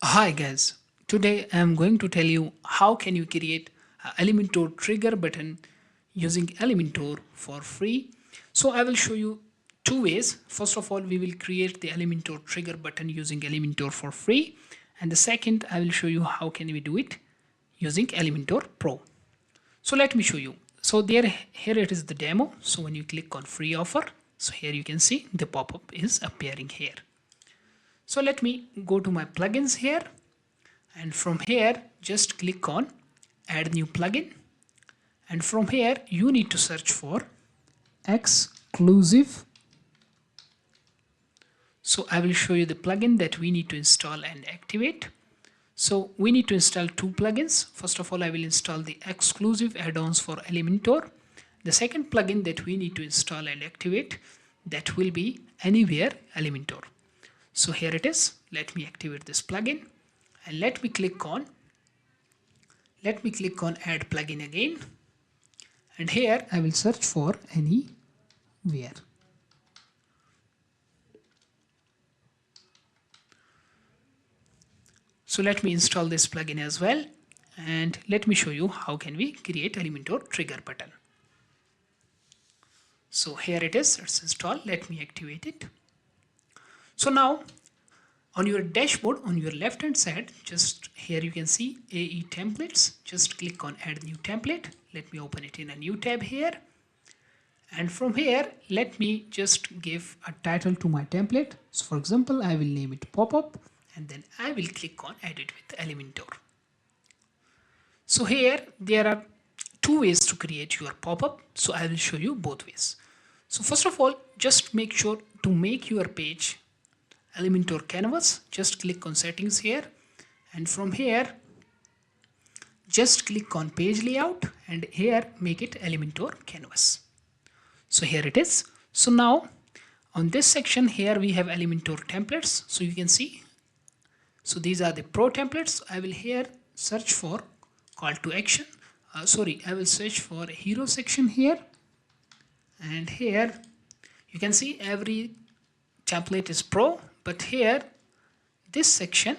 Hi guys, today I am going to tell you how can you create a Elementor trigger button using Elementor for free. So I will show you two ways. First of all, we will create the Elementor trigger button using Elementor for free, and the second I will show you how can we do it using Elementor Pro. So let me show you. So here it is the demo. So when you click on free offer, so here you can see the pop-up is appearing here. So let me go to my plugins here, and from here just click on add new plugin, and from here you need to search for exclusive. So I will show you the plugin that we need to install and activate. So we need to install two plugins. First of all, I will install the exclusive add-ons for Elementor. The second plugin that we need to install and activate, that will be Anywhere Elementor. So here it is. Let me activate this plugin, and let me click on add plugin again, and here I will search for Anywhere. So let me install this plugin as well, and let me show you how can we create Elementor trigger button. So here it is, it's installed. Let me activate it. So now on your dashboard on your left hand side, just here you can see AE templates. Just click on add new template. Let me open it in a new tab here, and from here let me just give a title to my template. So for example, I will name it Popup, and then I will click on edit with Elementor. So here there are two ways to create your pop-up, so I will show you both ways. So first of all, just make sure to make your page Elementor canvas. Just click on settings here, and from here just click on page layout, and here make it Elementor canvas. So here it is. So now on this section here we have Elementor templates. So you can see, so these are the pro templates. I will here search for call to action. I will search for hero section here, and here you can see every template is pro, but here this section,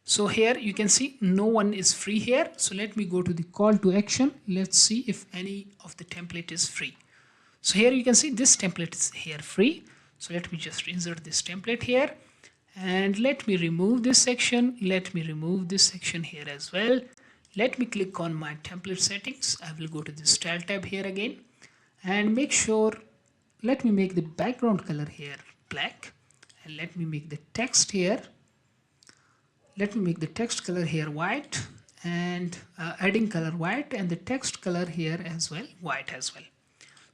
so here you can see no one is free here. So let me go to the call to action. Let's see if any of the template is free. So here you can see this template is here free. So let me just insert this template here, and let me remove this section. Let me remove this section here as well. Let me click on my template settings. I will go to the style tab here again, and make sure, let me make the background color here black, and let me make the text here, let me make the text color here white, and adding color white, and the text color here as well white as well.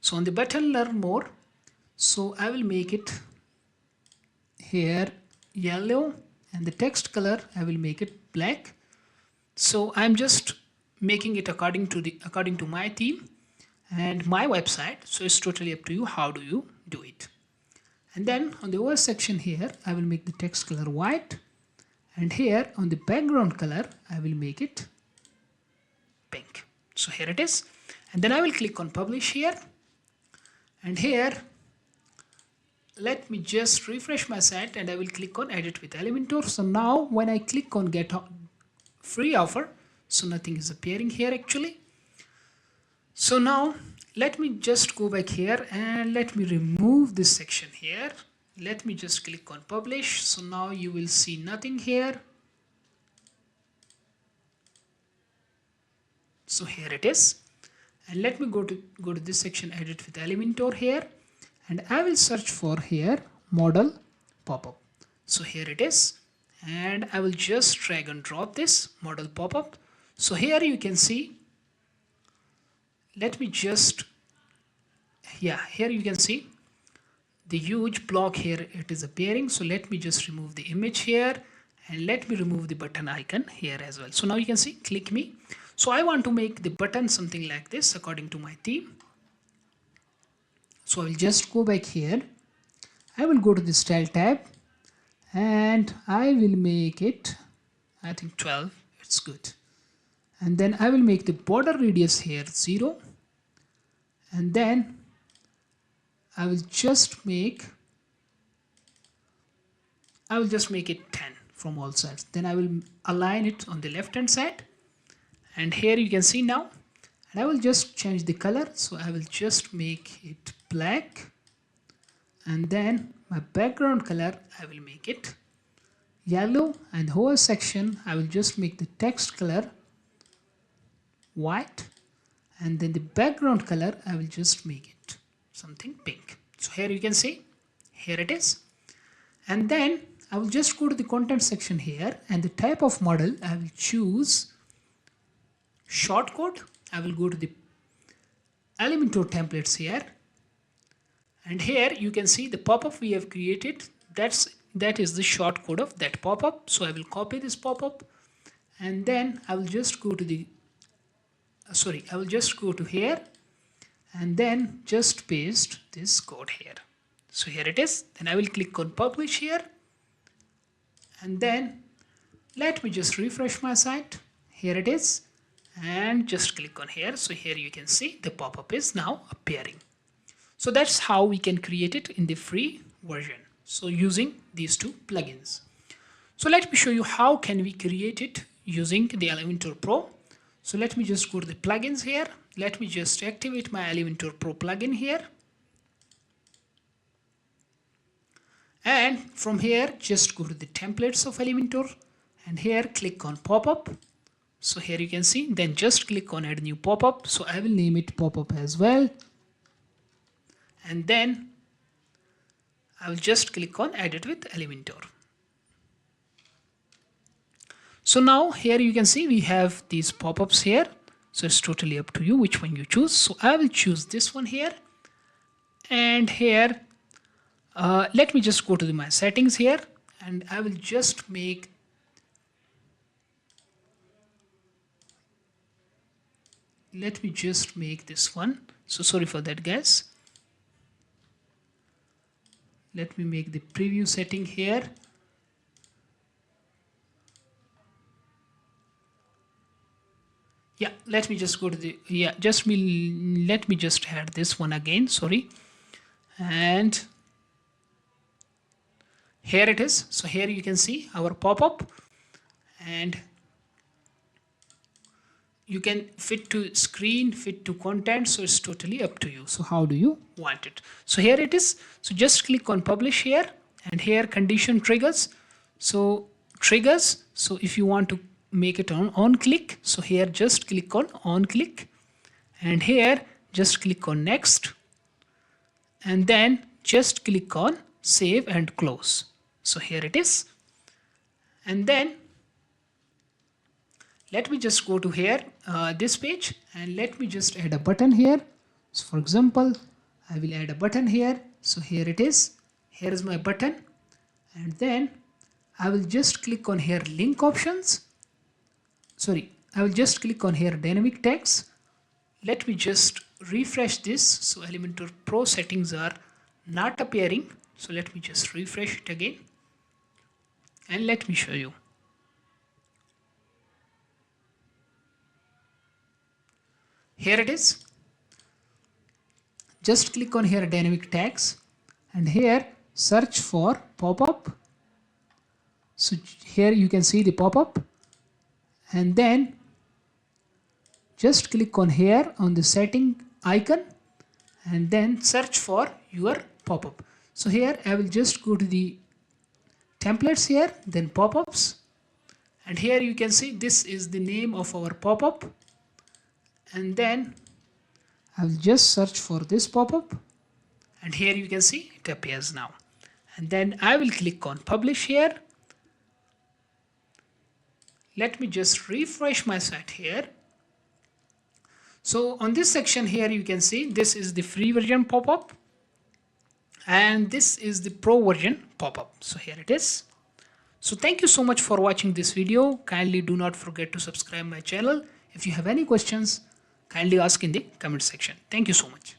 So on the button learn more, so I will make it here yellow, and the text color I will make it black. So I'm just making it according to my theme and my website, so it's totally up to you how do you do it. And then on the OS section here I will make the text color white, and here on the background color I will make it pink. So here it is, and then I will click on publish here, and here let me just refresh my site, and I will click on edit with Elementor. So now when I click on get free offer, so nothing is appearing here actually. So now let me just go back here, and let me remove this section here. Let me just click on publish. So now you will see nothing here. So here it is, and let me go to this section, edit with Elementor here, and I will search for here model pop-up. So here it is, and I will just drag and drop this model pop-up. So here you can see, let me just, yeah, here you can see the huge block here, it is appearing. So let me just remove the image here, and let me remove the button icon here as well. So now you can see click me. So I want to make the button something like this according to my theme. So I will just go back here. I will go to the style tab, and I will make it, I think 12, it's good. And then I will make the border radius here 0, and then I will just make I will just make it 10 from all sides. Then I will align it on the left hand side, and here you can see now, and I will just change the color. So I will just make it black, and then my background color I will make it yellow, and whole section I will just make the text color white, and then the background color I will just make it something pink. So here you can see, here it is. And then I will just go to the content section here, and the type of model I will choose shortcode. I will go to the Elementor templates here, and here you can see the pop-up we have created. That is the shortcode of that pop-up. So I will copy this pop-up, and then I will just go to the I will just go to here, and then just paste this code here. So here it is. Then I will click on publish here, and then let me just refresh my site. Here it is, and just click on here. So here you can see the pop-up is now appearing. So that's how we can create it in the free version, so using these two plugins. So let me show you how can we create it using the Elementor Pro. So let me just go to the plugins here. Let me just activate my Elementor Pro plugin here. And from here, just go to the templates of Elementor, and here click on pop-up. So here you can see, then just click on add new pop-up. So I will name it pop-up as well. And then I will just click on edit with Elementor. So now here you can see we have these pop-ups here. So it's totally up to you which one you choose. So I will choose this one here. And here, let me just go to my settings here, and I will just make this one. So sorry for that, guys. Let me make the preview setting here. Yeah, let me just go to the, let me just add this one again, sorry. And here it is. So here you can see our pop-up, and you can fit to screen, fit to content. So it's totally up to you. So how do you want it? So here it is. So just click on publish here, and here condition triggers. So triggers. So if you want to make it on click, so here just click on click, and here just click on next, and then just click on save and close. So here it is. And then let me just go to here, this page, and let me just add a button here. So for example, I will add a button here. So here it is. Here is my button, and then I will just click on here link options. Sorry, I will just click on here dynamic text. Let me just refresh this. So Elementor Pro settings are not appearing. So let me just refresh it again, and let me show you. Here it is. Just click on here dynamic tags, and here search for pop-up. So here you can see the pop-up, and then just click on here on the setting icon, and then search for your pop-up. So here I will just go to the templates here, then pop-ups, and here you can see this is the name of our pop-up, and then I will just search for this pop-up, and here you can see it appears now. And then I will click on publish here. Let me just refresh my site here. So on this section here you can see this is the free version pop-up, and this is the pro version pop-up. So here it is. So thank you so much for watching this video. Kindly do not forget to subscribe my channel. If you have any questions, kindly ask in the comment section. Thank you so much.